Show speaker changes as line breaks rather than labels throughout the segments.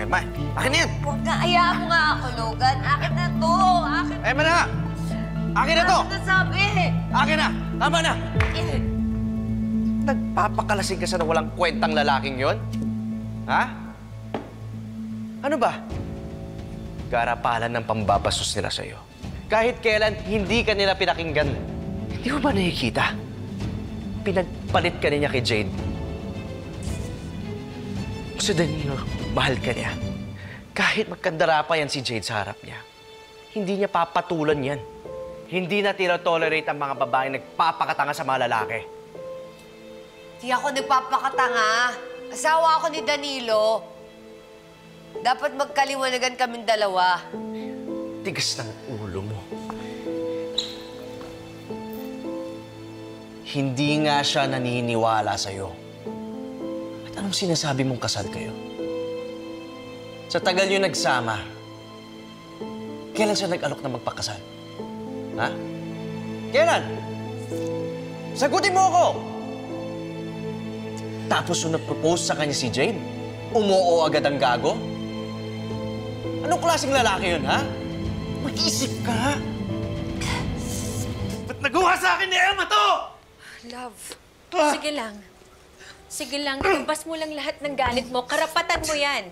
Emma, akin na yan!
Huwag na, hayaan mo nga ako, Logan. Akin na to! Akin na!
Emma na! Akin na to!
Akin na sabi!
Akin na! Tama na! Nagpapakalasing ka sa walang kwentang lalaking yon? Ha? Ano ba? Garapalan ng pambabasos nila sa'yo. Kahit kailan, hindi ka nila pinakinggan. Hindi mo ba nakikita? Pinagpalit ka niya kay Jade. Si Danilo, mahal ka niya. Kahit magkandara pa yan si Jade sa harap niya, hindi niya papatulan yan. Hindi na tino-tolerate ang mga babaeng nagpapakatanga sa mga lalaki.
Di ako nagpapakatanga. Asawa ako ni Danilo. Dapat magkaliwanagan kaming dalawa.
Tigas ng ulo mo. Hindi nga siya naniniwala sa'yo. At anong sinasabi mong kasal kayo? Sa tagal niyo nagsama, kailan siya nag-alok na magpakasal? Ha? Kailan? Sagutin mo ako! Tapos nung nag-propose sa kanya si Jade, umuo agad ang gago? Anong klaseng lalaki yun, ha? Mag-isip ka! Ba't nagawa sa akin ni Emma to?
Love, sige lang. Sige lang, ilabas mo lang lahat ng galit mo. Karapatan mo yan.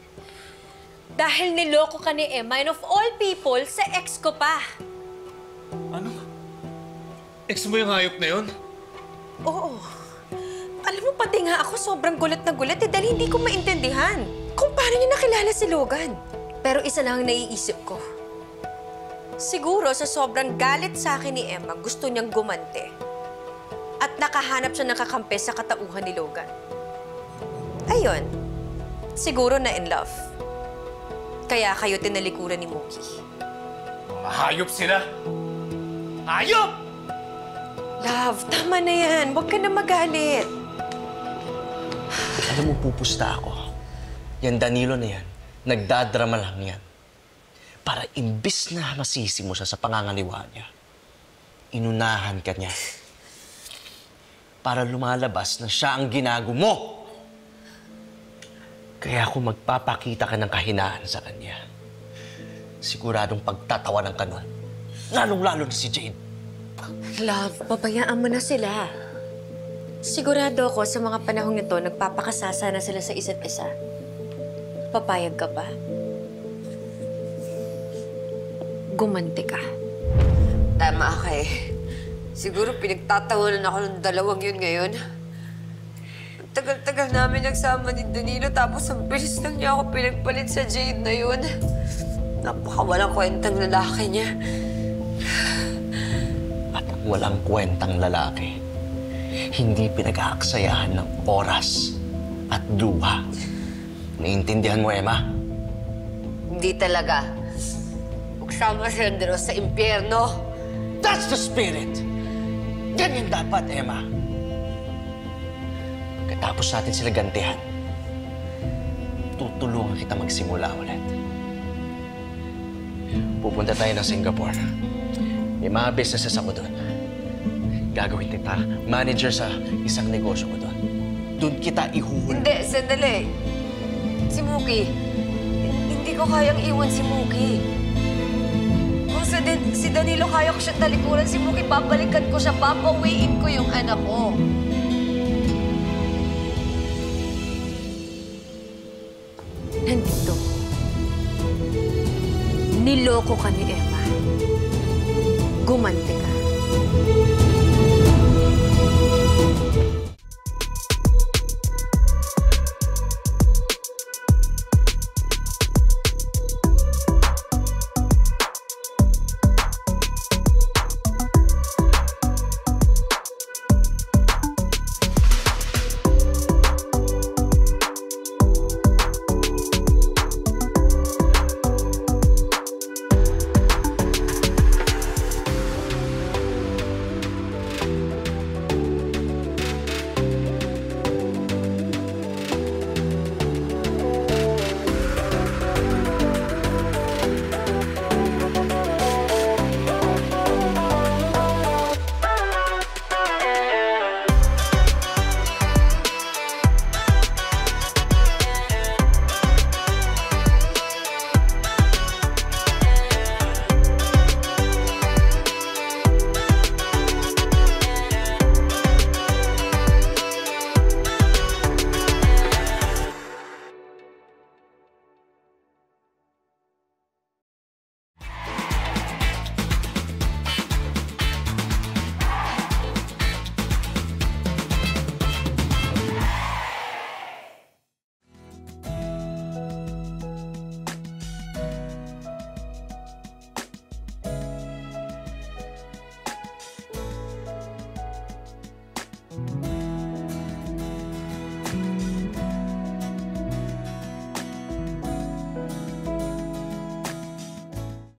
Dahil niloko ka ni Emma, and of all people, sa ex ko pa.
Ano? Ex mo yung hayop na yun?
Oo. Alam mo, pati nga ako sobrang gulat na gulat dahil hindi ko maintindihan kung paano niya nakilala si Logan. Pero isa lang ang naiisip ko. Siguro sa sobrang galit sa akin ni Emma, gusto niyang gumante. At nakahanap siya ng kakampi sa katauhan ni Logan. Ayun, siguro na in love. Kaya kayo tinalikuran ni Mookie.
Mga hayop sila! Hayop!
Love, tama na yan. Huwag ka na magalit.
Alam mo, pupusta ako. Yan Danilo na yan, nagdadrama lang yan. Para imbis na masisi mo siya sa pangangaliwa niya, inunahan ka niya. Para lumalabas na siya ang ginago mo. Kaya kung magpapakita ka ng kahinaan sa kanya, siguradong pagtatawanan ka nun. Lalong-lalo na si Jade.
Love, pabayaan mo na sila. Sigurado ako sa mga panahong ito, nagpapakasasa na sila sa isa't isa. Papayag ka ba? Gumanti ka.
Tama ka eh. Siguro pinagtatawanan ako ng dalawang yun ngayon. Ang tagal-tagal namin nagsama ni Danilo tapos ang bilis lang niya ako pinagpalit sa Jade na yun. Napakawalang kwentang lalaki niya.
At ang walang kwentang lalaki, hindi pinag-aaksayahan ng oras at luha. Naiintindihan mo, Emma?
Hindi talaga. Magsama silang dalawa sa impyerno.
That's the spirit! Ganyan dapat, Emma. Pagkatapos natin sila gantihan, tutulungan kita magsimula ulit. Pupunta tayo ng Singapore. May mga businesses ako doon. Gagawin kita manager sa isang negosyo ko doon. Doon kita ihuhulog.
Hindi, sandali. Si Mookie. Hindi ko kayang iwan si Mookie. Kung si Danilo kaya ko siyang talikuran, si Mookie, babalikan ko siya, papawiin ko yung anak ko.
Nandito. Niloko ka ni Emma. Gumanti ka.